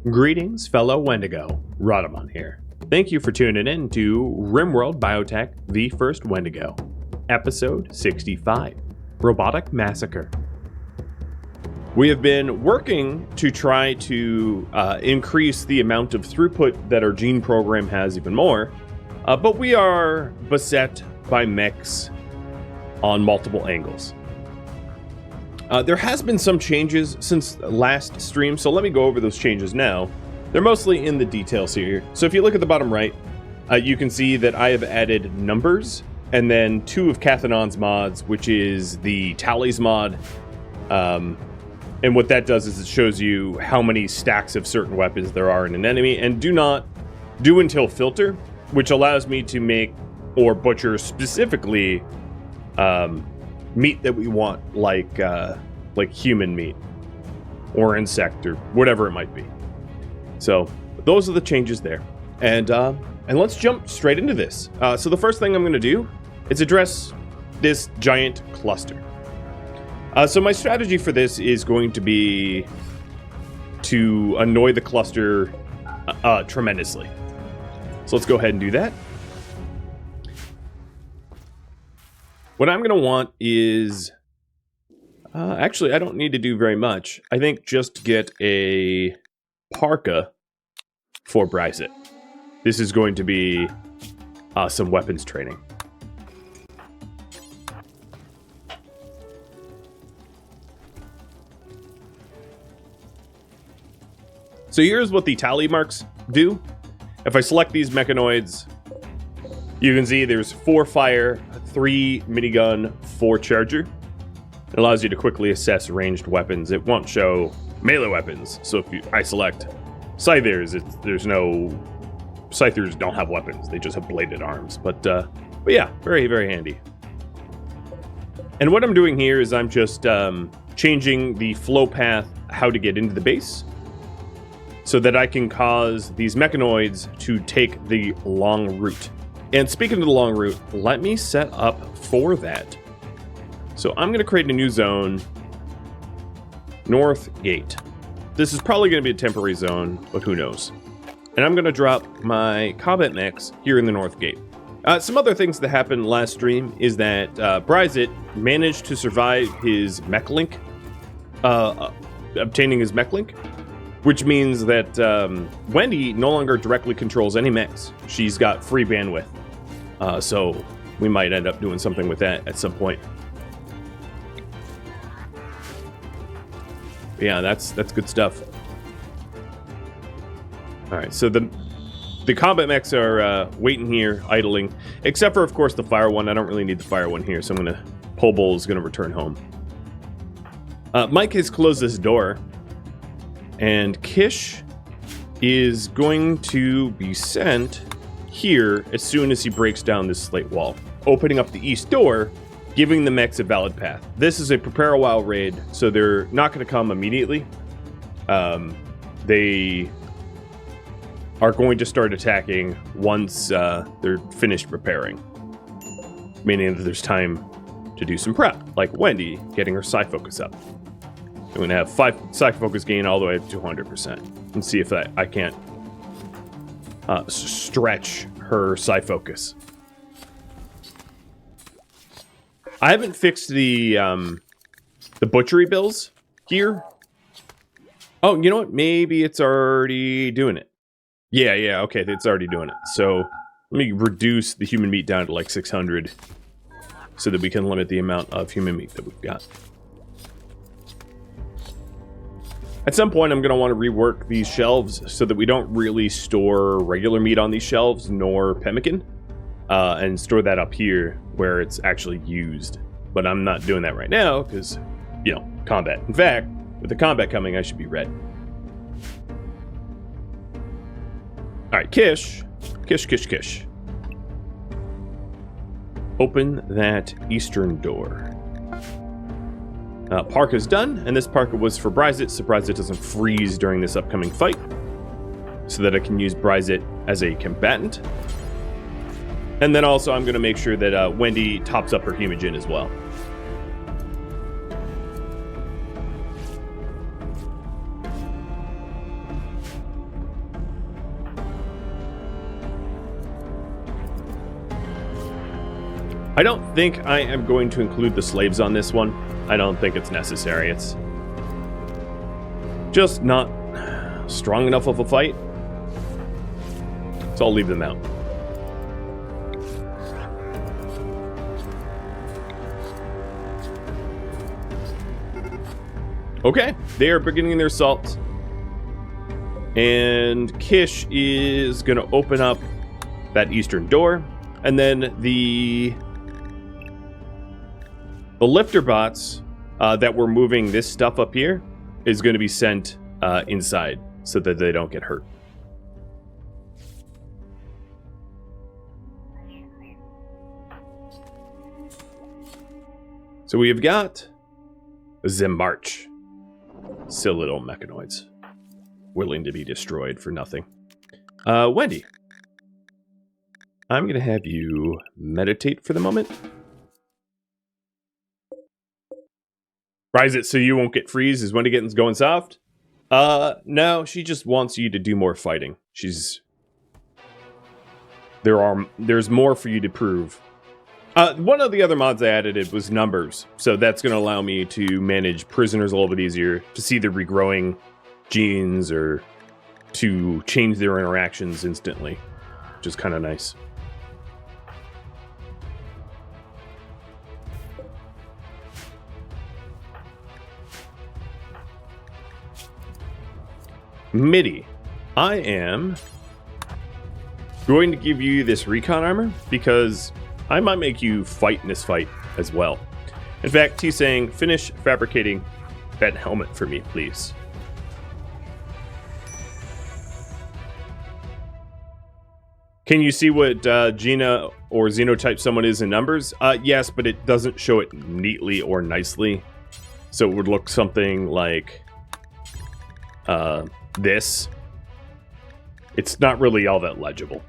Greetings, fellow Wendigo. Rhadamant here. Thank you for tuning in to RimWorld Biotech, The First Wendigo, Episode 65, Robotic Massacre. We have been working to try to increase the amount of throughput that our gene program has even more, but we are beset by mechs on multiple angles. There has been some changes since last stream, so let me go over those changes now. They're mostly in the details here. So if you look at the bottom right, you can see that I have added numbers, and then two of Cathanon's mods, which is the tallies mod. And what that does is it shows you how many stacks of certain weapons there are in an enemy, and do not do until filter, which allows me to make or butcher specifically meat that we want, like human meat or insect or whatever it might be. So those are the changes there, and let's jump straight into this. So the first thing I'm going to do is address this giant cluster. So my strategy for this is going to be to annoy the cluster tremendously. So let's go ahead and do that. What I'm going to want is... actually, I don't need to do very much. I think just get a parka for Bryce. This is going to be some weapons training. So here's what the tally marks do. If I select these mechanoids, you can see there's 4 fire, 3 minigun, 4 charger. It allows you to quickly assess ranged weapons. It won't show melee weapons. So if I select scythers, there's no... Scythers don't have weapons. They just have bladed arms. But yeah, very, very handy. And what I'm doing here is I'm just changing the flow path, how to get into the base, so that I can cause these mechanoids to take the long route. And speaking of the long route, let me set up for that. So I'm going to create a new zone, North Gate. This is probably going to be a temporary zone, but who knows. And I'm going to drop my combat mechs here in the North Gate. Some other things that happened last stream is that Bryzit managed to survive his mech link, obtaining his mech link, which means that Wendy no longer directly controls any mechs. She's got free bandwidth. So we might end up doing something with that at some point. Yeah, that's good stuff. All right, so the combat mechs are waiting here, idling, except for, of course, the fire one. I don't really need the fire one here, so I'm gonna... Pole Bull is gonna return home. Mike has closed this door, and Kish is going to be sent here as soon as he breaks down this slate wall, opening up the east door, giving the mechs a valid path. This is a prepare a while raid, so they're not going to come immediately. They are going to start attacking once they're finished preparing, meaning that there's time to do some prep, like Wendy getting her psi focus up. I'm going to have 5 psi focus gain all the way up to 200%, and see if I can't stretch her psi focus. I haven't fixed the butchery bills here. Oh, you know what? Maybe it's already doing it. Yeah, okay, it's already doing it. So let me reduce the human meat down to like 600 so that we can limit the amount of human meat that we've got. At some point, I'm going to want to rework these shelves so that we don't really store regular meat on these shelves, nor pemmican, and store that up here where it's actually used. But I'm not doing that right now because, you know, combat. In fact, with the combat coming, I should be red. All right, Kish. Open that eastern door. Parka's done, and this parka was for Bryzit, so Bryzit doesn't freeze during this upcoming fight, so that I can use Bryzit as a combatant. And then also I'm going to make sure that Wendy tops up her Humogen as well. I don't think I am going to include the slaves on this one. I don't think it's necessary. It's just not strong enough of a fight. So I'll leave them out. Okay, they are beginning their assault. And Kish is going to open up that eastern door. And then the lifter bots that were moving this stuff up here is going to be sent inside so that they don't get hurt. So we have got them march. Silly little mechanoids. Willing to be destroyed for nothing. Wendy. I'm going to have you meditate for the moment. Rise it so you won't get freeze. Is Wendy getting going soft? No, she just wants you to do more fighting. There's more for you to prove. One of the other mods I added was numbers, so that's going to allow me to manage prisoners a little bit easier, to see the regrowing genes, or to change their interactions instantly, which is kind of nice. MIDI. I am going to give you this recon armor because I might make you fight in this fight as well. In fact, he's saying, finish fabricating that helmet for me, please. Can you see what Gina or xenotype someone is in numbers? Yes, but it doesn't show it neatly or nicely. So it would look something like this. It's not really all that legible.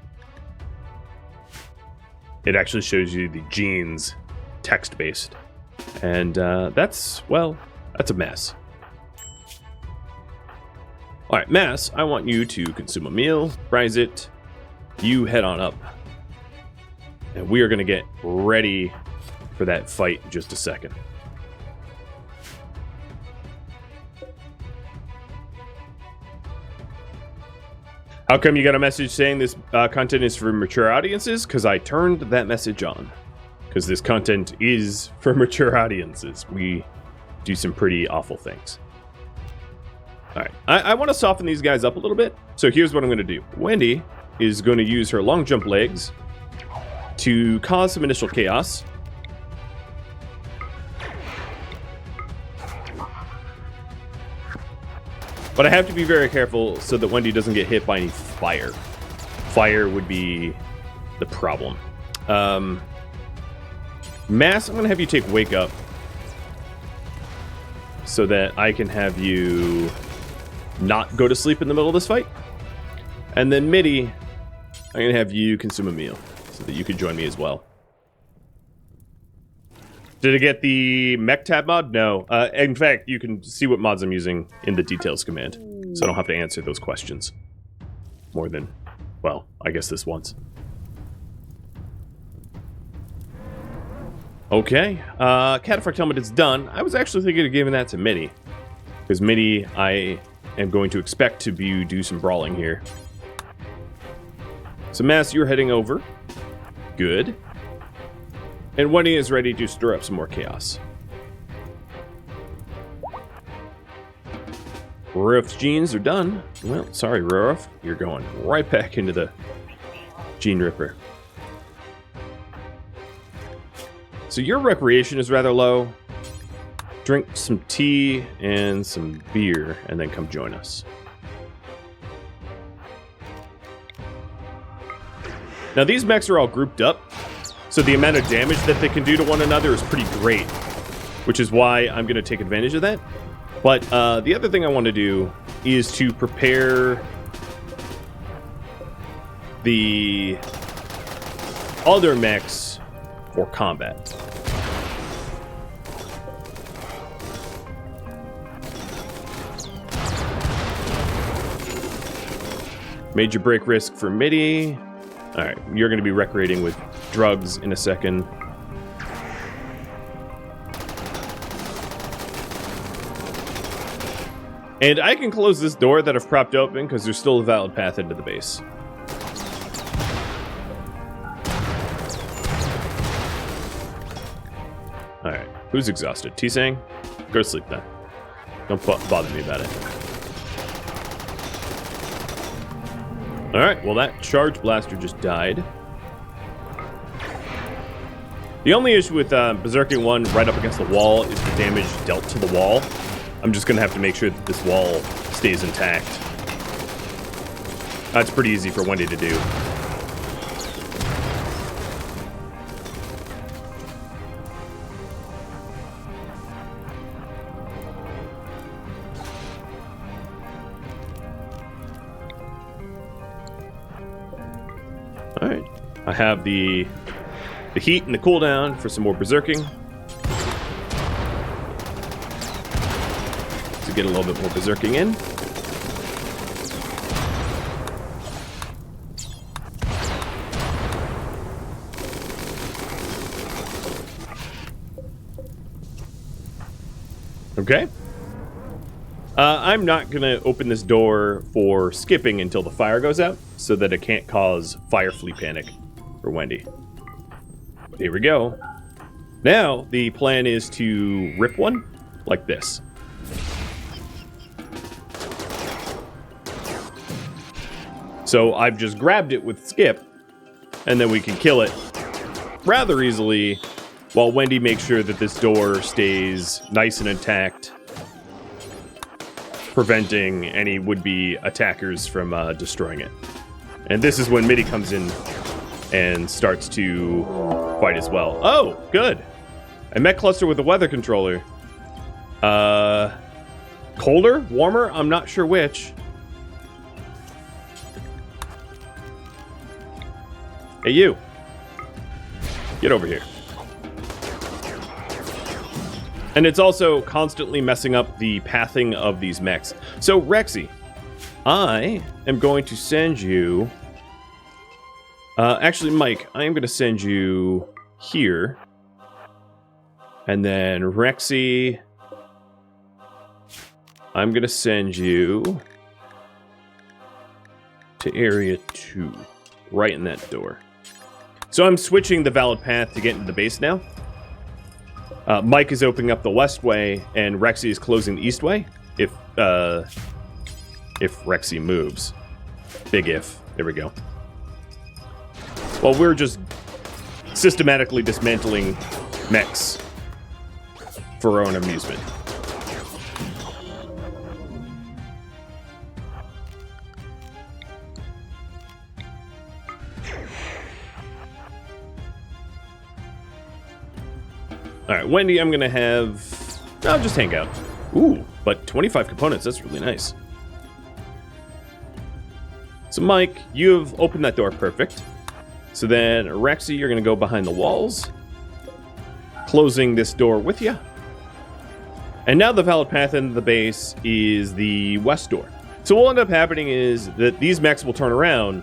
It actually shows you the genes text-based. And that's a mess. Alright, Mass, I want you to consume a meal, rise it, you head on up. And we are going to get ready for that fight in just a second. How come you got a message saying this content is for mature audiences? Because I turned that message on. Because this content is for mature audiences. We do some pretty awful things. Alright, I want to soften these guys up a little bit. So here's what I'm going to do. Wendy is going to use her long jump legs to cause some initial chaos. But I have to be very careful so that Wendy doesn't get hit by any fire. Fire would be the problem. Mass, I'm going to have you take Wake Up so that I can have you not go to sleep in the middle of this fight. And then MIDI, I'm going to have you consume a meal so that you can join me as well. Did I get the mech tab mod? No. In fact, you can see what mods I'm using in the details command, so I don't have to answer those questions. More than, well, I guess this once. Okay. Cataphract helmet is done. I was actually thinking of giving that to MIDI, because MIDI, I am going to expect to do some brawling here. So Mass, you're heading over. Good. And Wendy is ready to stir up some more chaos. Rurif's genes are done. Well, sorry, Rurif. You're going right back into the Gene Ripper. So your recreation is rather low. Drink some tea and some beer, and then come join us. Now, these mechs are all grouped up. So the amount of damage that they can do to one another is pretty great, which is why I'm going to take advantage of that. But the other thing I want to do is to prepare the other mechs for combat. Major break risk for MIDI. Alright, you're going to be recreating with drugs in a second. And I can close this door that I've propped open because there's still a valid path into the base. Alright, who's exhausted? T-Sang? Go to sleep then. Don't bother me about it. Alright, well that charge blaster just died. The only issue with berserking one right up against the wall is the damage dealt to the wall. I'm just going to have to make sure that this wall stays intact. That's pretty easy for Wendy to do. Alright. I have the heat and the cooldown for some more berserking. To get a little bit more berserking in. Okay. I'm not going to open this door for skipping until the fire goes out, so that it can't cause fire flea panic for Wendy. Here we go. Now, the plan is to rip one like this. So I've just grabbed it with skip, and then we can kill it rather easily while Wendy makes sure that this door stays nice and intact, preventing any would-be attackers from destroying it. And this is when Mitty comes in and starts to fight as well. Oh, good. A mech cluster with a weather controller. Colder? Warmer? I'm not sure which. Hey, you. Get over here. And it's also constantly messing up the pathing of these mechs. So, Rexy, I am going to send you... actually, Mike, I am going to send you here. And then, Rexy, I'm going to send you to Area 2. Right in that door. So I'm switching the valid path to get into the base now. Mike is opening up the west way, and Rexy is closing the east way. If Rexy moves. Big if. There we go. Well, we're just systematically dismantling mechs for our own amusement. Alright, Wendy, I'm gonna have... I'll just hang out. Ooh, but 25 components, that's really nice. So, Mike, you've opened that door perfect. So then, Rexy, you're gonna go behind the walls. Closing this door with you. And now the valid path into the base is the west door. So what will end up happening is that these mechs will turn around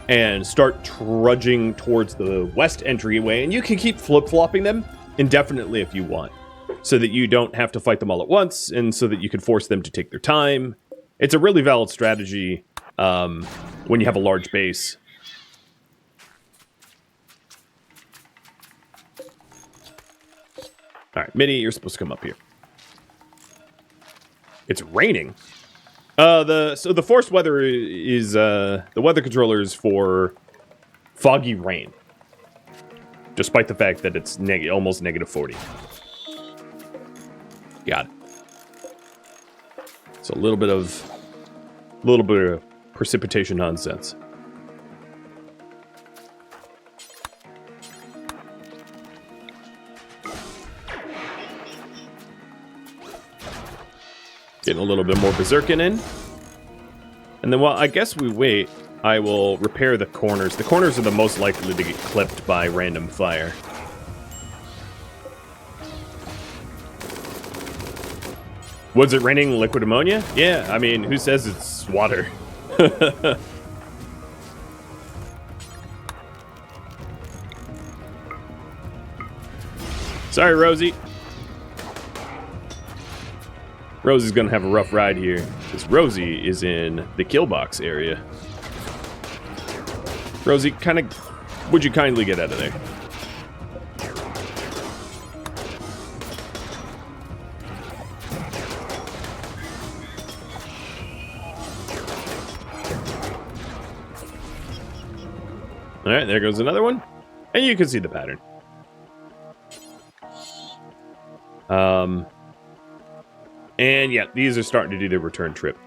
and start trudging towards the west entryway, and you can keep flip-flopping them indefinitely if you want, so that you don't have to fight them all at once, and so that you can force them to take their time. It's a really valid strategy when you have a large base. Alright, Mitty, you're supposed to come up here. It's raining. So the forced weather is the weather controller is for foggy rain. Despite the fact that it's almost negative 40. Got it. So a little bit of precipitation nonsense. Getting a little bit more berserking in. And then while I guess we wait, I will repair the corners. The corners are the most likely to get clipped by random fire. Was it raining liquid ammonia? Yeah, I mean, who says it's water? Sorry, Rosie. Rosie's gonna have a rough ride here, because Rosie is in the kill box area. Rosie, would you kindly get out of there? Alright, there goes another one. And you can see the pattern. And yeah, these are starting to do their return trip.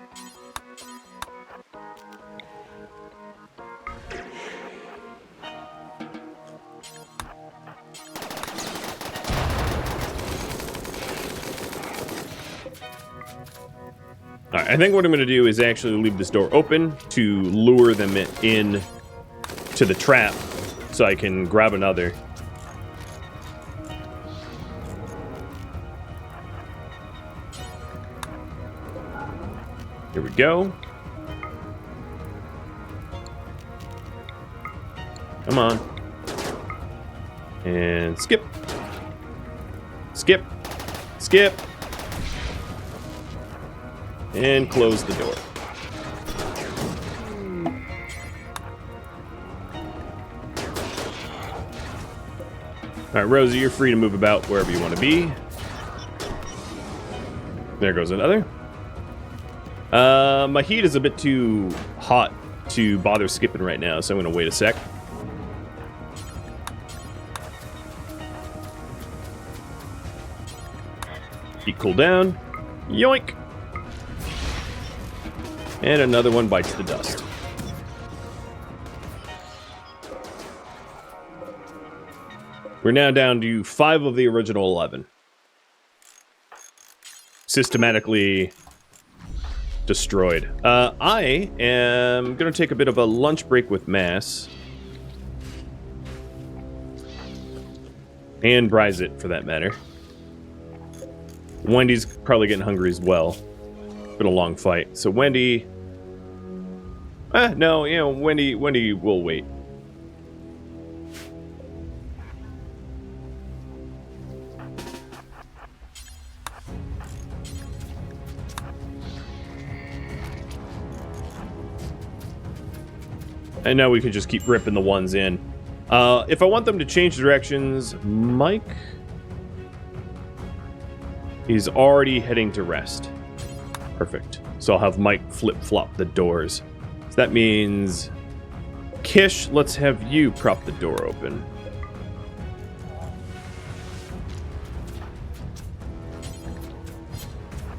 Alright, I think what I'm going to do is actually leave this door open to lure them in to the trap so I can grab another. Here we go. Come on. And skip. Skip. Skip. And close the door. Alright, Rosie, you're free to move about wherever you want to be. There goes another. My heat is a bit too hot to bother skipping right now, so I'm going to wait a sec. Heat cool down. Yoink! And another one bites the dust. We're now down to 5 of the original 11. Systematically destroyed. I am going to take a bit of a lunch break with Mass. And Bryzit, for that matter. Wendy's probably getting hungry as well. Been a long fight. So Wendy... no, you know, Wendy will wait. And now we can just keep ripping the ones in. If I want them to change directions, Mike is already heading to rest. Perfect. So I'll have Mike flip-flop the doors. So that means... Kish, let's have you prop the door open.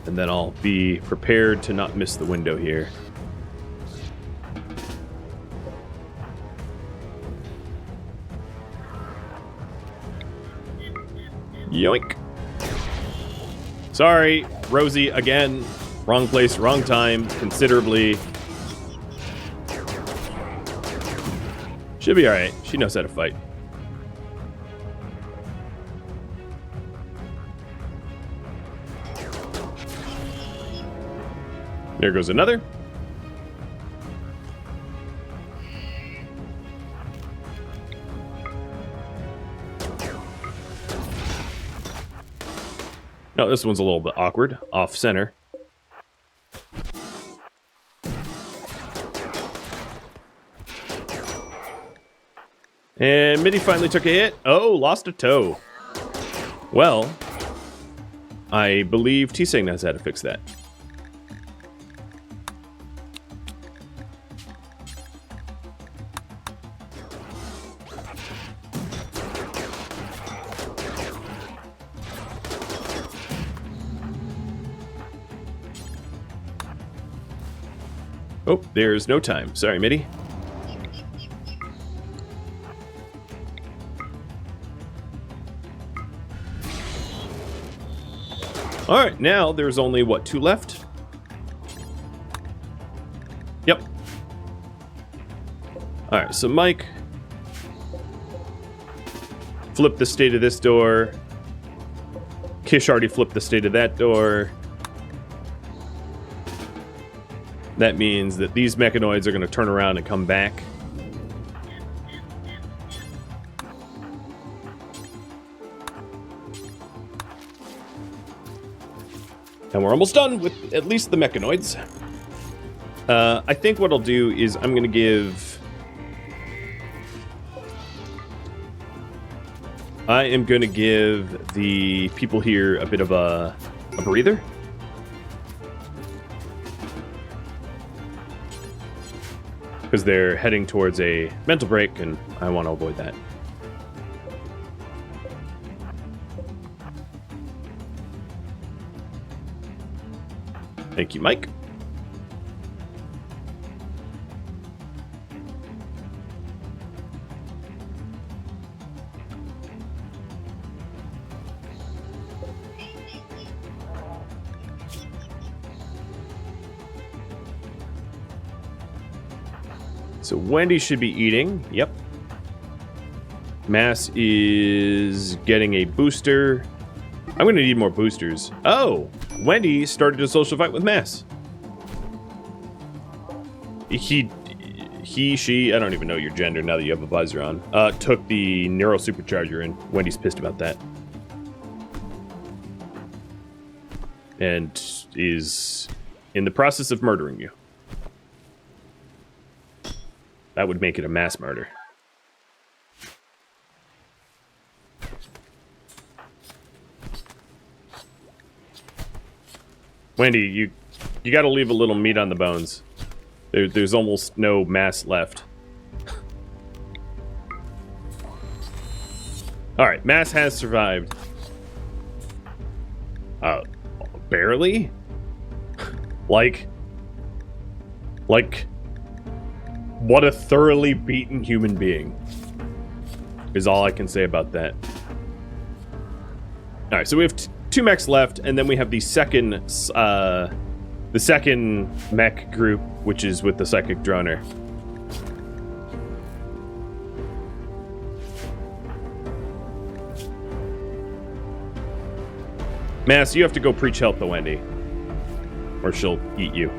And then I'll be prepared to not miss the window here. Yoink. Sorry, Rosie, again. Wrong place, wrong time, considerably. She'll be alright. She knows how to fight. There goes another. No, this one's a little bit awkward. Off center. And Mitty finally took a hit. Oh, lost a toe. Well, I believe T-Sing knows how to fix that. Oh, there's no time. Sorry, Mitty. Alright, now there's only, what, 2 left? Yep. Alright, so Mike. Flip the state of this door. Kish already flipped the state of that door. That means that these mechanoids are going to turn around and come back. And we're almost done with at least the mechanoids. I think what I'll do is I'm going to give... I am going to give the people here a bit of a breather. Because they're heading towards a mental break, and I want to avoid that. Thank you, Mike. So Wendy should be eating. Yep. Mass is getting a booster. I'm going to need more boosters. Oh, Wendy started a social fight with Mass. He, she, I don't even know your gender now that you have a visor on, took the neural supercharger, and Wendy's pissed about that. And is in the process of murdering you. That would make it a mass murder. Wendy, you got to leave a little meat on the bones. There's almost no mass left. All right, Mass has survived. Barely? Like, what a thoroughly beaten human being is all I can say about that. All right, so we have two mechs left, and then we have the second mech group, which is with the psychic droner. Mass, you have to go preach health to Wendy, or she'll eat you.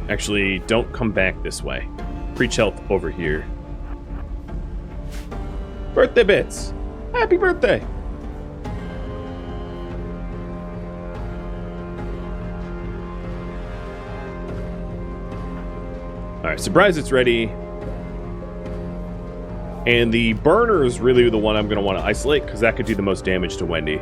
Actually, don't come back this way. Preach health over here. Birthday bits! Happy birthday! Alright, surprise, it's ready. And the burner is really the one I'm going to want to isolate, because that could do the most damage to Wendy.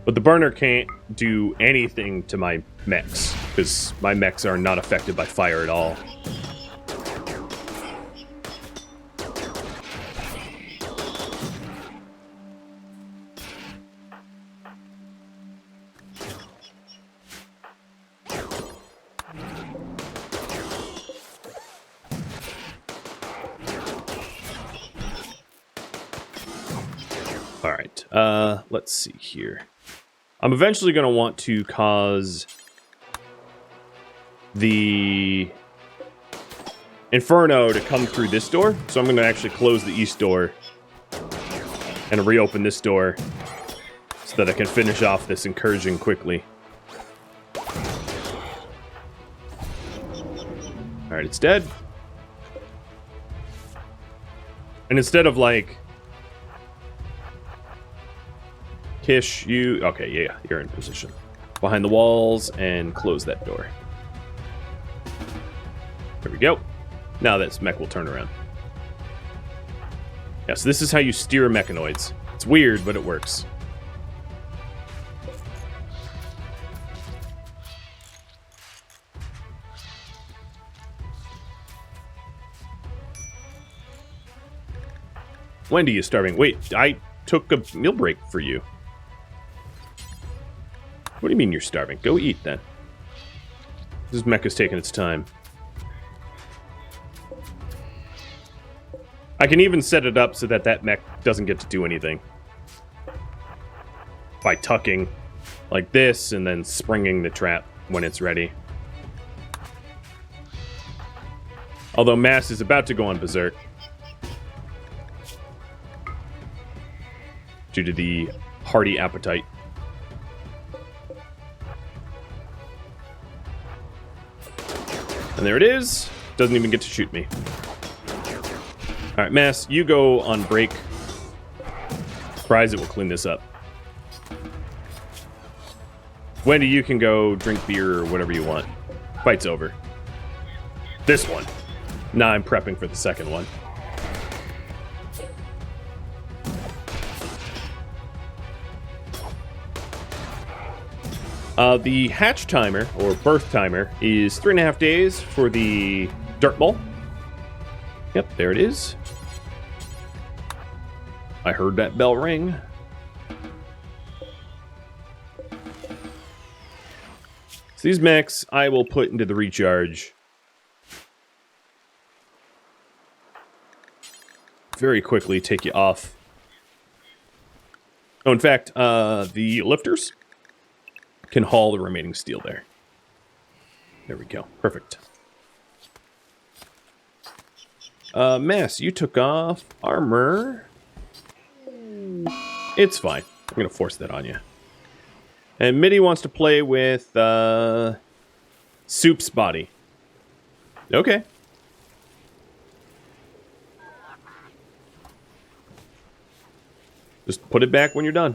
But the burner can't do anything to my mechs, because my mechs are not affected by fire at all. All right, let's see here. I'm eventually going to want to cause the Inferno to come through this door. So I'm going to actually close the east door and reopen this door so that I can finish off this incursion quickly. Alright, it's dead. And instead of like... Kish, you... Okay, yeah, you're in position. Behind the walls, and close that door. There we go. Now this mech will turn around. Yeah, so this is how you steer mechanoids. It's weird, but it works. Wendy is starving. Wait, I took a meal break for you. What do you mean you're starving? Go eat, then. This mech is taking its time. I can even set it up so that that mech doesn't get to do anything. By tucking like this and then springing the trap when it's ready. Although Mass is about to go on berserk due to the hearty appetite. And there it is. Doesn't even get to shoot me. Alright, Mass, you go on break. Surprise, it will clean this up. Wendy, you can go drink beer or whatever you want. Fight's over. This one. Nah, I'm prepping for the second one. The hatch timer, or birth timer, is 3.5 days for the dirt mole. Yep, there it is. I heard that bell ring. So these mechs I will put into the recharge very quickly, take you off. Oh, in fact, the lifters can haul the remaining steel there. There we go. Perfect. Mass, you took off armor. It's fine. I'm going to force that on you. And Mitty wants to play with Soup's body. Okay. Just put it back when you're done.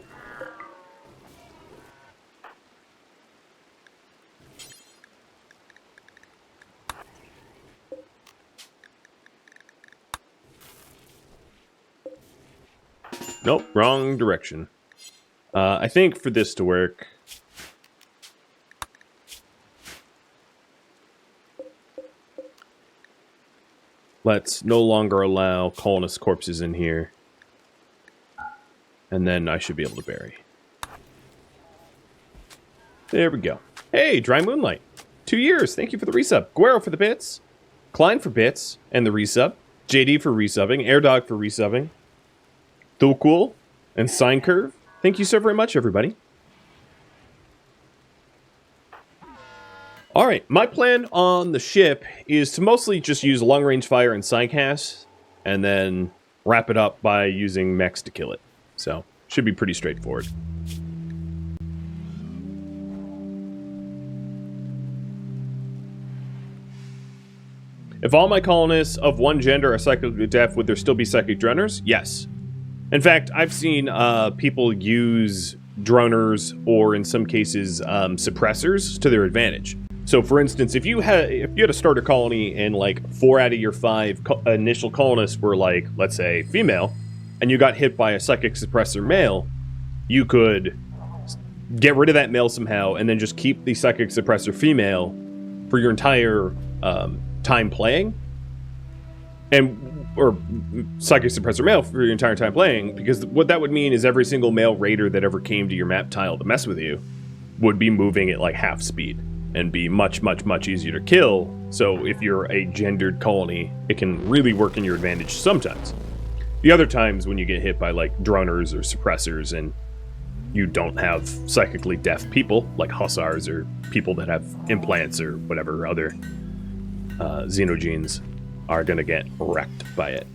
Nope, wrong direction. I think for this to work... let's no longer allow colonist corpses in here. And then I should be able to bury. There we go. Hey, Dry Moonlight. 2 years. Thank you for the resub. Guero for the bits. Klein for bits and the resub. JD for resubbing. Airdog for resubbing. Thulkul and Sine Curve. Thank you so very much, everybody. Alright, my plan on the ship is to mostly just use long-range fire and sidecast, and then wrap it up by using mechs to kill it. So, should be pretty straightforward. If all my colonists of one gender are psychically deaf, would there still be psychic droners? Yes. In fact, I've seen people use droners, or in some cases, suppressors, to their advantage. So, for instance, if you had a starter colony and like 4 out of your 5 initial colonists were like, let's say, female, and you got hit by a psychic suppressor male, you could get rid of that male somehow, and then just keep the psychic suppressor female for your entire time playing, or psychic suppressor male for your entire time playing, because what that would mean is every single male raider that ever came to your map tile to mess with you would be moving at like half speed and be much, much, much easier to kill. So if you're a gendered colony, it can really work in your advantage sometimes. The other times when you get hit by like droners or suppressors and you don't have psychically deaf people, like hussars or people that have implants or whatever other xenogenes, are going to get wrecked by it.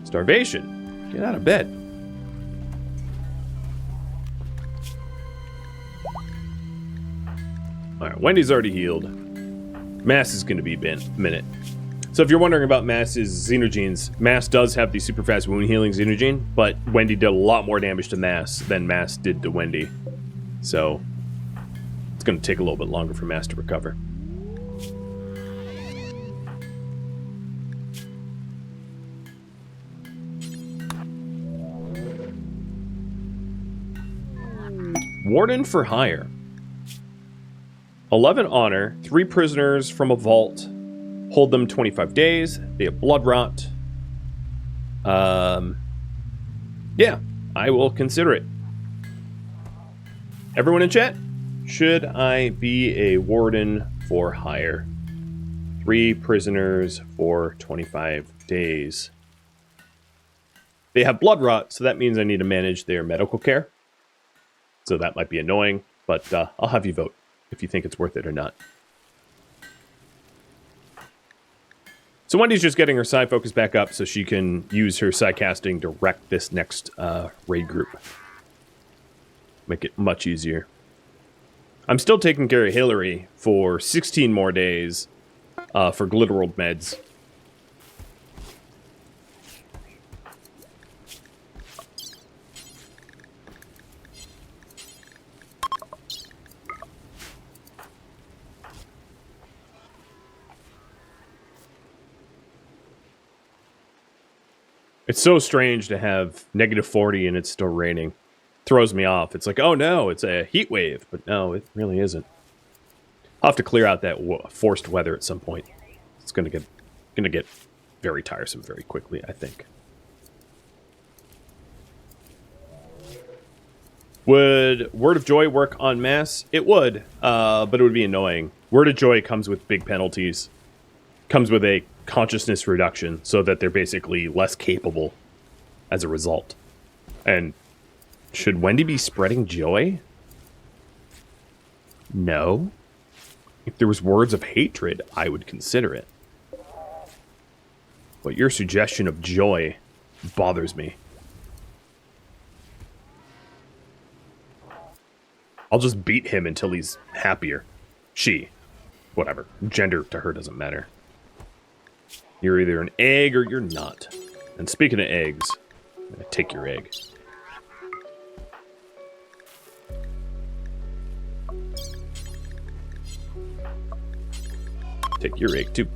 Starvation. Get out of bed. Alright, Wendy's already healed. Mass is going to be a minute. So if you're wondering about Mass's xenogenes, Mass does have the super fast wound healing xenogene, but Wendy did a lot more damage to Mass than Mass did to Wendy. So it's going to take a little bit longer for Mass to recover. Warden for hire. 11 honor, 3 prisoners from a vault. Hold them 25 days. They have blood rot. Yeah, I will consider it. Everyone in chat, should I be a warden for hire? 3 prisoners for 25 days. They have blood rot, so that means I need to manage their medical care. So that might be annoying, but I'll have you vote if you think it's worth it or not. So Wendy's just getting her psi focus back up so she can use her psi casting to wreck this next raid group. Make it much easier. I'm still taking care of Hillary for 16 more days for glitterworld meds. It's so strange to have -40 and it's still raining. Throws me off. It's like, oh no, it's a heat wave. But no, it really isn't. I'll have to clear out that forced weather at some point. It's gonna get very tiresome very quickly, I think. Would Word of Joy work on mass? It would, but it would be annoying. Word of Joy comes with big penalties. Comes with a consciousness reduction, so that they're basically less capable as a result. And should Wendy be spreading joy? No. If there was words of hatred, I would consider it. But your suggestion of joy bothers me. I'll just beat him until he's happier. She. Whatever. Gender to her doesn't matter. You're either an egg or you're not. And speaking of eggs, I'm gonna take your egg. Take your egg too.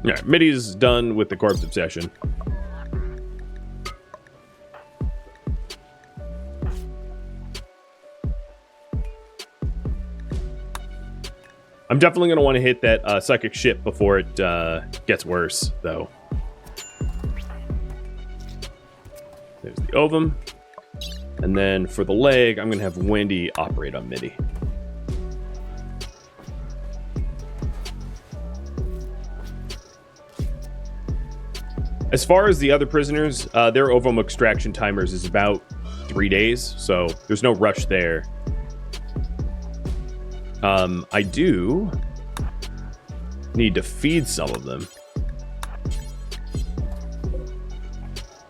Alright, Mitty's done with the corpse obsession. I'm definitely going to want to hit that psychic ship before it gets worse, though. There's the ovum. And then for the leg, I'm going to have Wendy operate on Mitty. As far as the other prisoners, their ovum extraction timers is about 3 days, so there's no rush there. I do need to feed some of them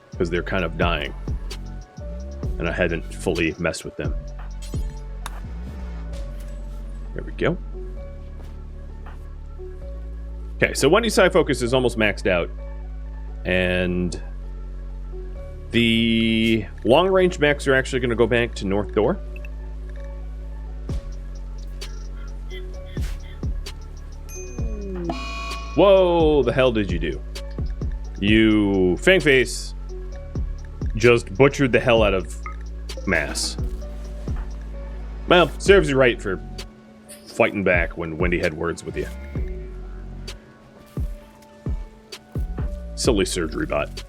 because they're kind of dying and I hadn't fully messed with them. There we go. Okay, so Wendy's psi focus is almost maxed out and the long range mechs are actually going to go back to North Door. Whoa, the hell did you do? You, Fangface, just butchered the hell out of Mass. Well, serves you right for fighting back when Wendy had words with you. Silly surgery bot.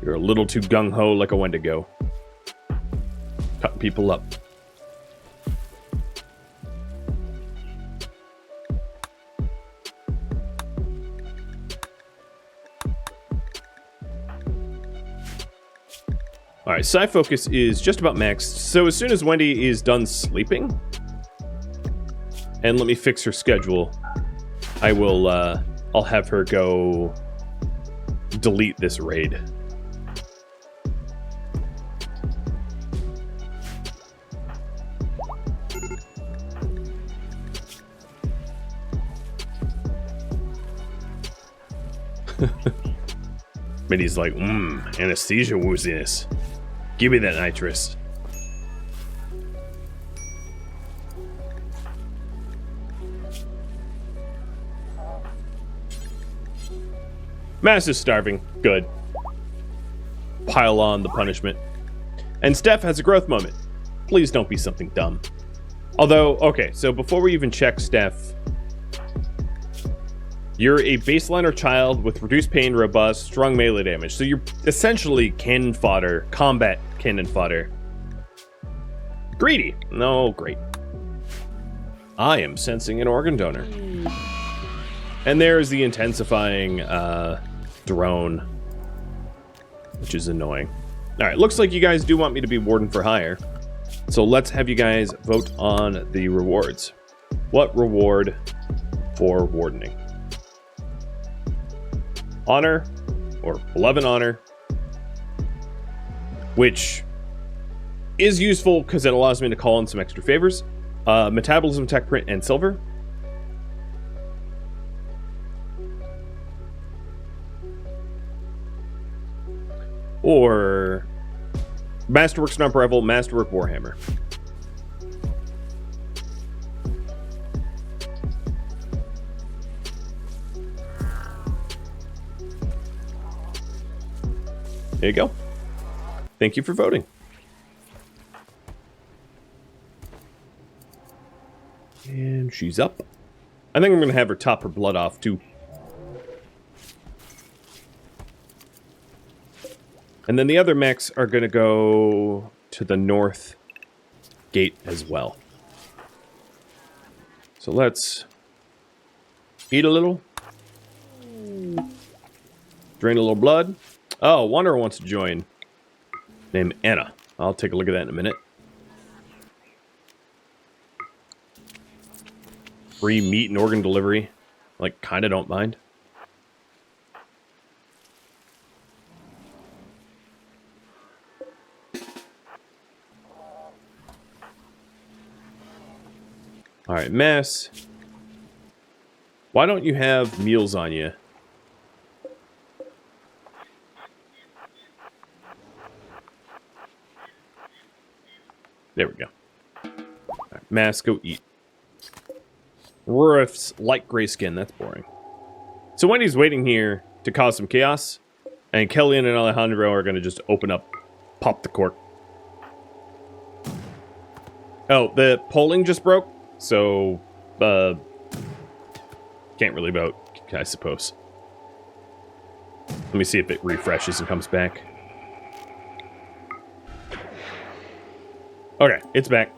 You're a little too gung-ho like a Wendigo. Cutting people up. Alright, psi focus is just about maxed. So as soon as Wendy is done sleeping, and let me fix her schedule, I will, I'll have her go delete this raid. Minnie's like, anesthesia wooziness. Give me that nitrous. Mass is starving. Good. Pile on the punishment. And Steph has a growth moment. Please don't be something dumb. Although, okay, so before we even check Steph, you're a baseliner child with reduced pain, robust, strong melee damage. So you're essentially cannon fodder, combat cannon fodder. Greedy. No, great. I am sensing an organ donor. And there's the intensifying drone, which is annoying. All right, looks like you guys do want me to be warden for hire. So let's have you guys vote on the rewards. What reward for wardening? Honor, or 11 honor, which is useful because it allows me to call in some extra favors. Metabolism, tech print, and silver. Or Masterwork Stomp Rifle, Masterwork Warhammer. There you go. Thank you for voting. And she's up. I think I'm going to have her top her blood off, too. And then the other mechs are going to go to the north gate as well. So let's eat a little. Drain a little blood. Oh, Wanderer wants to join. Named Anna. I'll take a look at that in a minute. Free meat and organ delivery. Like, kinda don't mind. Alright, Mass. Why don't you have meals on you? There we go. Right, Mass, go eat. Roof's light gray skin, that's boring. So Wendy's waiting here to cause some chaos, and Kellyanne and Alejandro are going to just open up, pop the cork. Oh, the polling just broke, so, can't really vote, I suppose. Let me see if it refreshes and comes back. Okay, it's back.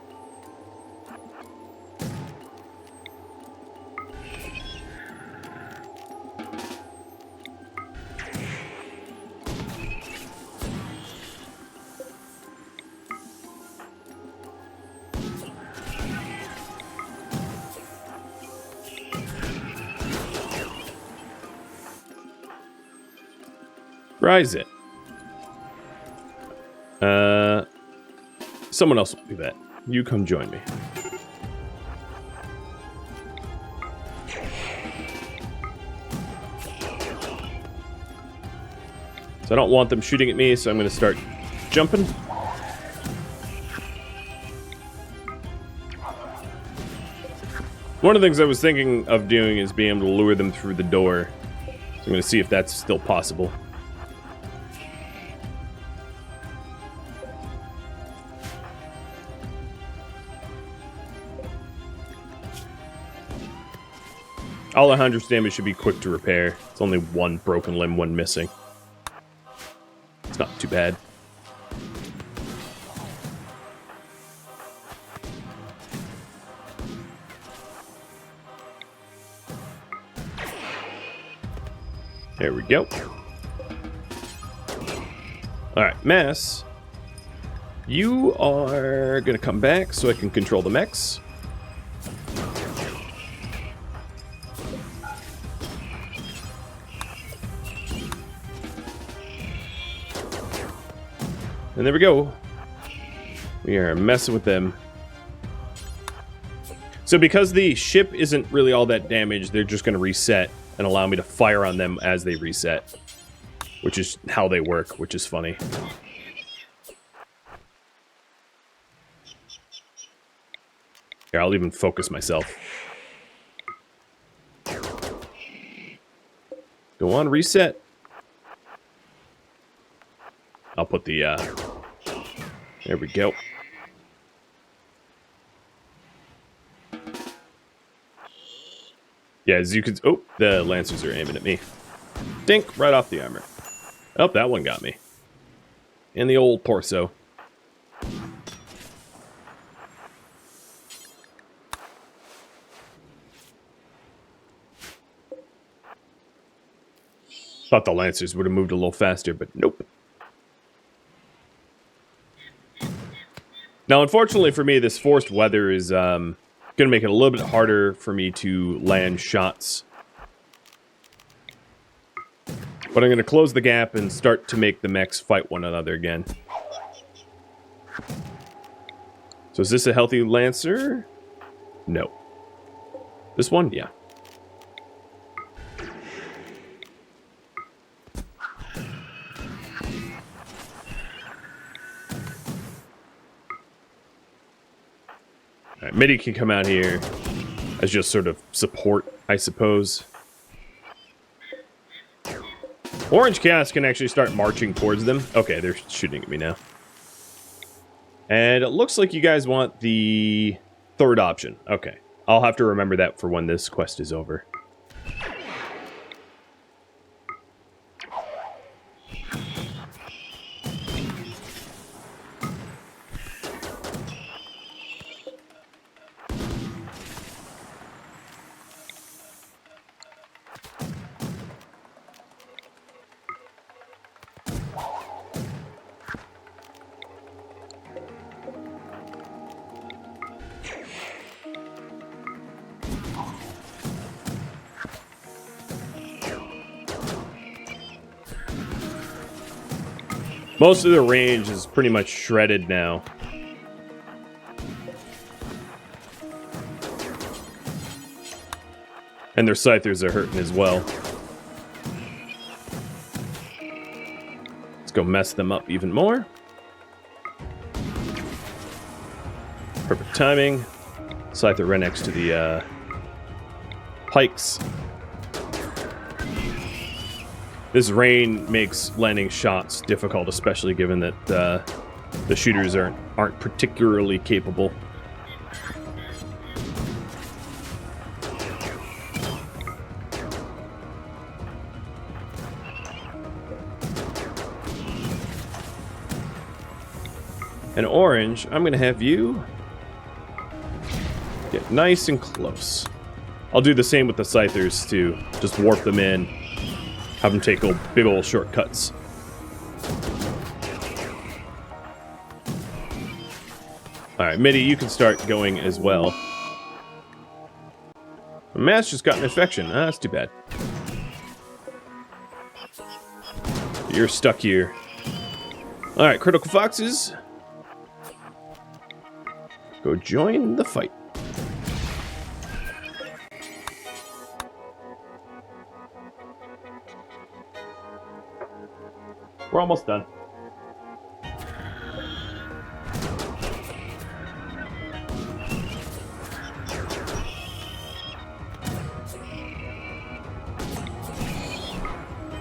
Rise it. Someone else will do that. You come join me. So I don't want them shooting at me, so I'm going to start jumping. One of the things I was thinking of doing is being able to lure them through the door. So I'm going to see if that's still possible. Alejandro's damage should be quick to repair. It's only one broken limb, one missing. It's not too bad. There we go. Alright, Mass. You are going to come back so I can control the mechs. And there we go. We are messing with them. So because the ship isn't really all that damaged, they're just going to reset and allow me to fire on them as they reset. Which is how they work, which is funny. Here, I'll even focus myself. Go on, reset. I'll put the, there we go. Yeah, as you can, oh, the Lancers are aiming at me. Dink, right off the armor. Oh, that one got me. And the old torso. Thought the Lancers would have moved a little faster, but nope. Now, unfortunately for me, this forced weather is going to make it a little bit harder for me to land shots. But I'm going to close the gap and start to make the mechs fight one another again. So is this a healthy Lancer? No. This one? Yeah. Alright, MIDI can come out here as just sort of support, I suppose. Orange Chaos can actually start marching towards them. Okay, they're shooting at me now. And it looks like you guys want the third option. Okay, I'll have to remember that for when this quest is over. Most of the range is pretty much shredded now. And their scythers are hurting as well. Let's go mess them up even more. Perfect timing. Scyther right next to the pikes. This rain makes landing shots difficult, especially given that the shooters aren't particularly capable. And orange, I'm going to have you get nice and close. I'll do the same with the scythers too. Just warp them in. Have them take big old shortcuts. Alright, MIDI, you can start going as well. Mass just got an infection. Ah, that's too bad. You're stuck here. Alright, critical foxes. Go join the fight. We're almost done.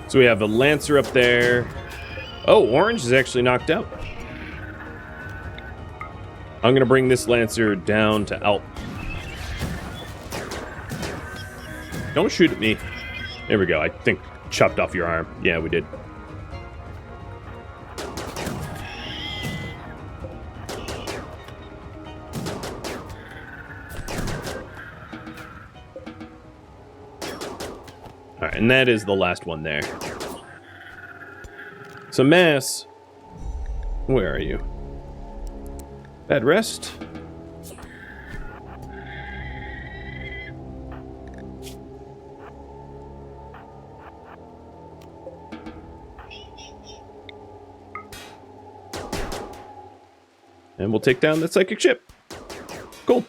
So we have the Lancer up there. Oh, orange is actually knocked out. I'm gonna bring this Lancer down to Alp. Don't shoot at me. There we go. I think chopped off your arm. Yeah, we did. Alright, and that is the last one there. So, Mass, where are you? Bad rest. And we'll take down that psychic ship. Cool.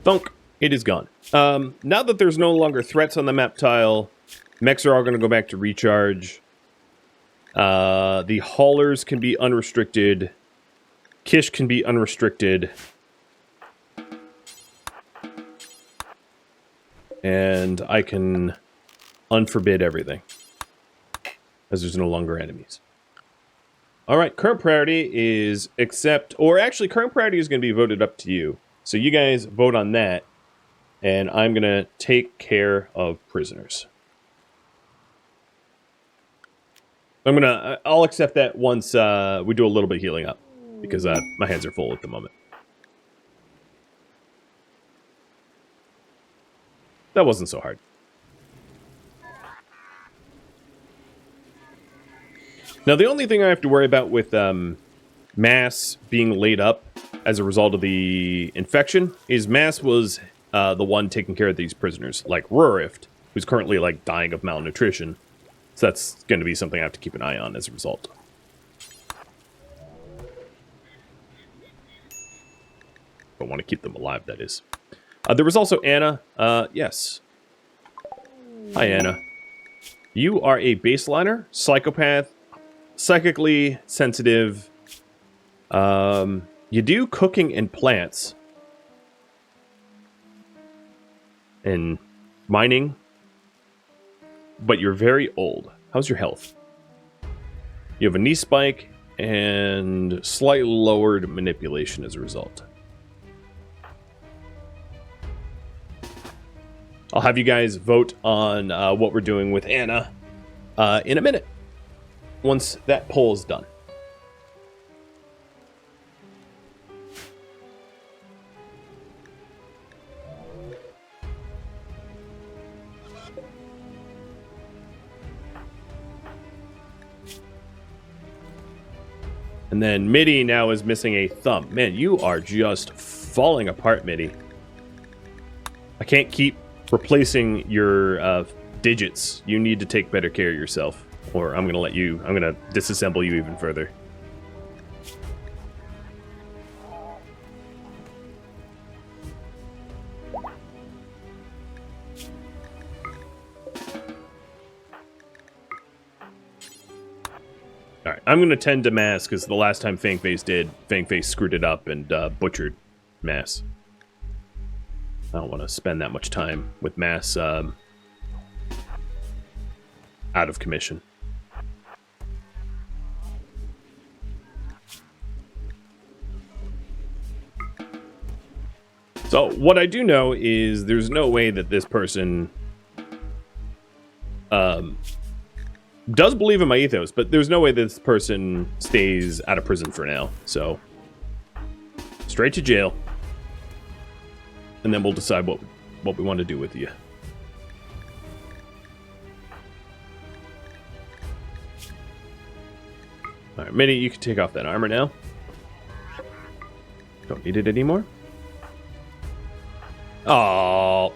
Thunk. It is gone. Now that there's no longer threats on the map tile, mechs are all going to go back to recharge. The haulers can be unrestricted. Kish can be unrestricted. And I can unforbid everything, as there's no longer enemies. Alright, current priority is accept, or actually current priority is going to be voted up to you. So you guys vote on that, and I'm going to take care of prisoners. I'll accept that once we do a little bit of healing up, because my hands are full at the moment. That wasn't so hard. Now, the only thing I have to worry about with Mass being laid up as a result of the infection is Mass was the one taking care of these prisoners, like Rurift, who's currently like dying of malnutrition. So that's going to be something I have to keep an eye on as a result. I want to keep them alive, that is. There was also Anna. Yes. Hi, Anna. You are a baseliner, psychopath, psychically sensitive. You do cooking and plants. And mining. But you're very old. How's your health? You have a knee spike and slightly lowered manipulation as a result. I'll have you guys vote on what we're doing with Anna in a minute, once that poll is done. And then Mitty now is missing a thumb. Man, you are just falling apart, Mitty. I can't keep replacing your digits. You need to take better care of yourself, or I'm gonna disassemble you even further. Alright, I'm gonna tend to Mass, because the last time Fangface screwed it up and butchered Mass. I don't want to spend that much time with Mass out of commission. So, what I do know is there's no way that this person does believe in my ethos, but there's no way this person stays out of prison for now. So, straight to jail. And then we'll decide what we want to do with you. Alright, Mitty, you can take off that armor now. Don't need it anymore. Oh,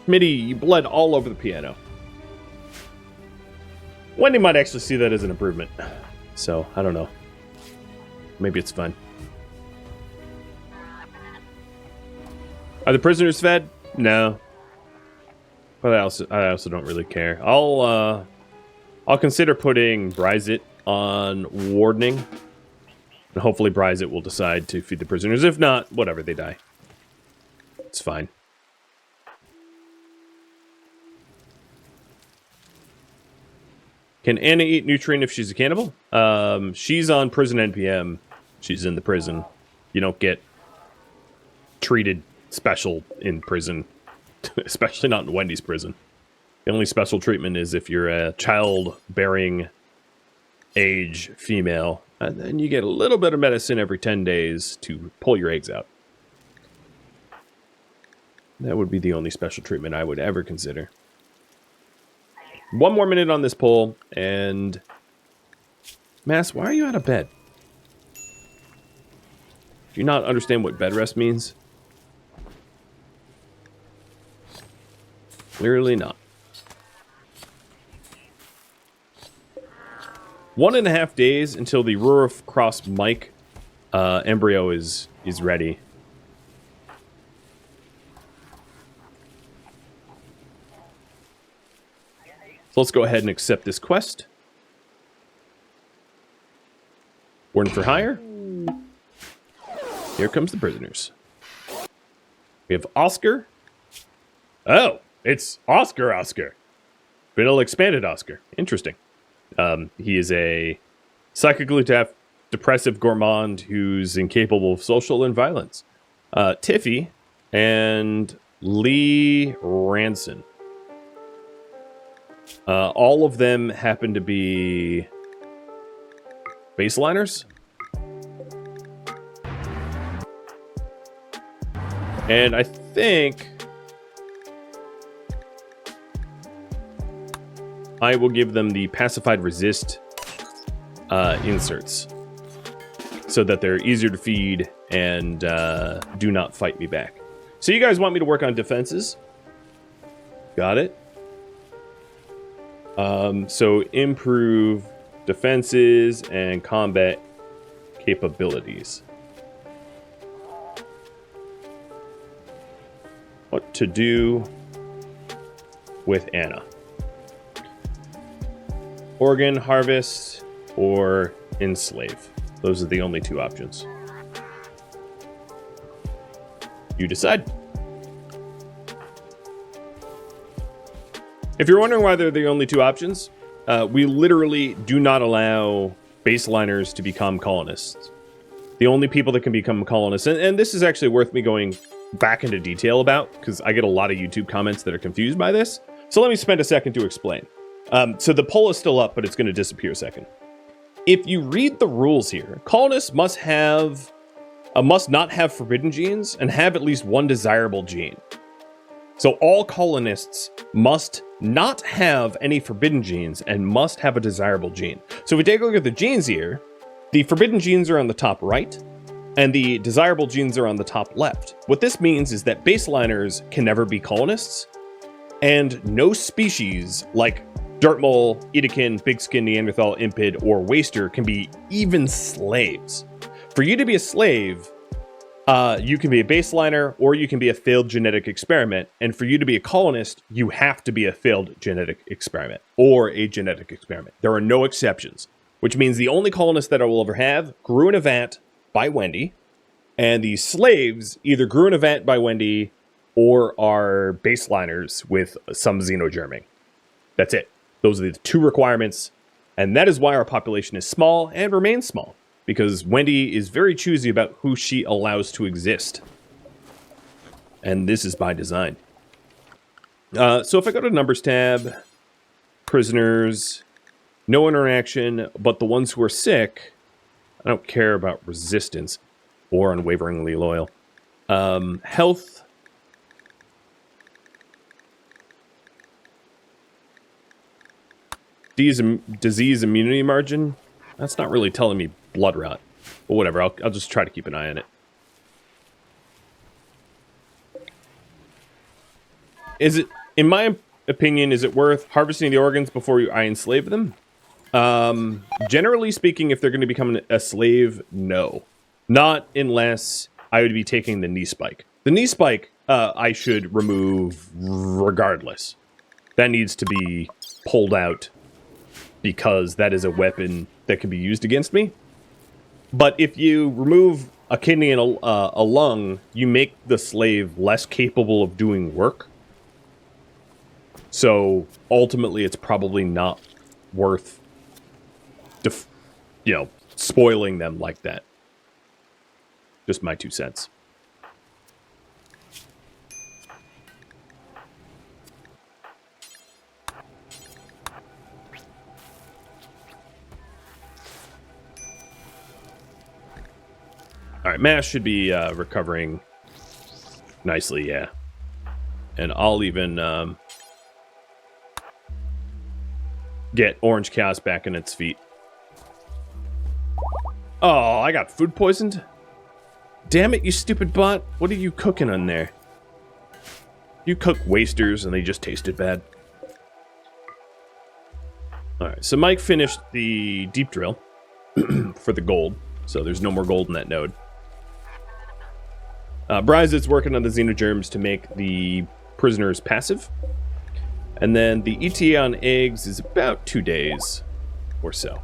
Mitty, you bled all over the piano. Wendy might actually see that as an improvement. So, I don't know. Maybe it's fine. Are the prisoners fed? No. But I also don't really care. I'll consider putting Bryzit on wardening. And hopefully Bryzit will decide to feed the prisoners. If not, whatever, they die. It's fine. Can Anna eat nutrient if she's a cannibal? She's on prison NPM. She's in the prison. You don't get treated special in prison, especially not in Wendy's prison. The only special treatment is if you're a childbearing age female, and then you get a little bit of medicine every 10 days to pull your eggs out. That would be the only special treatment I would ever consider. One more minute on this poll, and Mass, why are you out of bed? Do you not understand what bed rest means? Clearly not. 1.5 days until the Rurif Cross Mike embryo is ready. So let's go ahead and accept this quest. Warden for hire. Here comes the prisoners. We have Oscar. Oh, it's Oscar. Vanilla expanded Oscar. Interesting. He is a psychically depressive gourmand who's incapable of social and violence. Tiffy and Lee Ranson. All of them happen to be baseliners. And I think I will give them the pacified resist inserts so that they're easier to feed and do not fight me back. So you guys want me to work on defenses? Got it. So improve defenses and combat capabilities. What to do with Anna? Organ harvest or enslave. Those are the only two options. You decide. If you're wondering why they're the only two options, we literally do not allow baseliners to become colonists. The only people that can become colonists, and this is actually worth me going back into detail about, because I get a lot of YouTube comments that are confused by this. So let me spend a second to explain. So the poll is still up, but it's going to disappear a second. If you read the rules here, colonists must not have forbidden genes and have at least one desirable gene. So all colonists must not have any forbidden genes and must have a desirable gene. So if we take a look at the genes here, the forbidden genes are on the top right, and the desirable genes are on the top left. What this means is that baseliners can never be colonists, and no species like dirt mole, Edekin, big skin Neanderthal, impid, or waster can be even slaves. For you to be a slave, you can be a baseliner or you can be a failed genetic experiment. And for you to be a colonist, you have to be a failed genetic experiment or a genetic experiment. There are no exceptions, which means the only colonists that I will ever have grew in a vat by Wendy, and the slaves either grew in a vat by Wendy or are baseliners with some xenogerming. That's it. Those are the two requirements, and that is why our population is small and remains small, because Wendy is very choosy about who she allows to exist. And this is by design. So if I go to Numbers tab, prisoners, no interaction, but the ones who are sick, I don't care about resistance or unwaveringly loyal. Health. Disease immunity margin. That's not really telling me blood rot. But whatever, I'll just try to keep an eye on it. Is it, in my opinion, is it worth harvesting the organs before I enslave them? Generally speaking, if they're going to become a slave, no. Not unless I would be taking the knee spike. The knee spike, I should remove regardless. That needs to be pulled out because that is a weapon that can be used against me. But if you remove a kidney and a lung, you make the slave less capable of doing work. So ultimately, it's probably not worth, spoiling them like that. Just my 2 cents. All right, Mash should be recovering nicely, yeah. And I'll even get Orange Chaos back in its feet. Oh, I got food poisoned? Damn it, you stupid bot. What are you cooking on there? You cook wasters and they just tasted bad. Alright, so Mike finished the deep drill for the gold. So there's no more gold in that node. Bryzit's working on the xenogerms to make the prisoners passive. And then the ETA on eggs is about 2 days or so.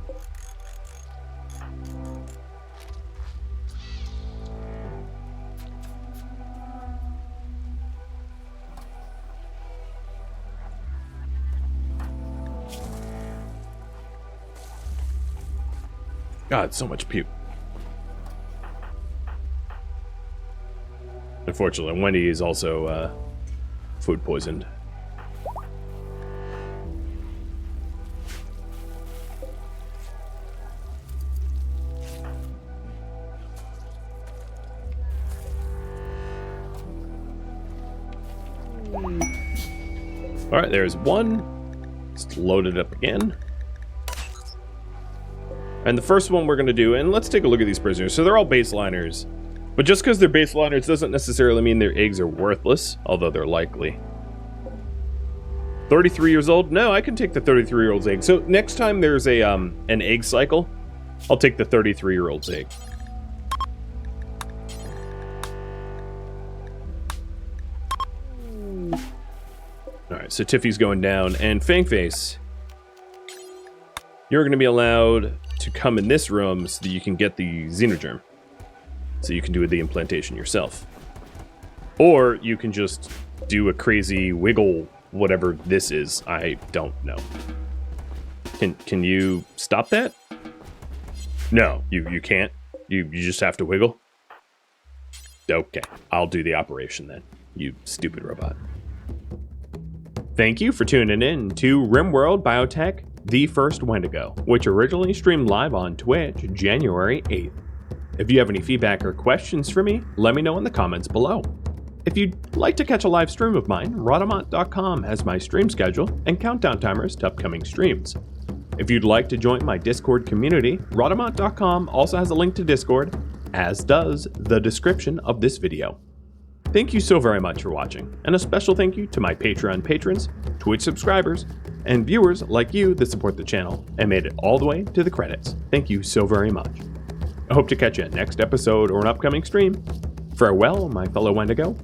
God, so much puke. Unfortunately, Wendy is also food poisoned. All right, there's one. Let's load it up again. And the first one we're going to do, and let's take a look at these prisoners. So they're all baseliners. But just because they're baseliners doesn't necessarily mean their eggs are worthless, although they're likely. 33 years old? No, I can take the 33-year-old's egg. So next time there's a an egg cycle, I'll take the 33-year-old's egg. Alright, so Tiffy's going down, and Fangface, you're going to be allowed to come in this room so that you can get the xenogerm. So you can do the implantation yourself. Or you can just do a crazy wiggle, whatever this is. I don't know. Can you stop that? No, you can't. You just have to wiggle? Okay, I'll do the operation then, you stupid robot. Thank you for tuning in to RimWorld Biotech, The First Wendigo, which originally streamed live on Twitch January 8th. If you have any feedback or questions for me, let me know in the comments below. If you'd like to catch a live stream of mine, Rhadamant.com has my stream schedule and countdown timers to upcoming streams. If you'd like to join my Discord community, Rhadamant.com also has a link to Discord, as does the description of this video. Thank you so very much for watching, and a special thank you to my Patreon patrons, Twitch subscribers, and viewers like you that support the channel and made it all the way to the credits. Thank you so very much. I hope to catch you next episode or an upcoming stream. Farewell, my fellow Wendigo,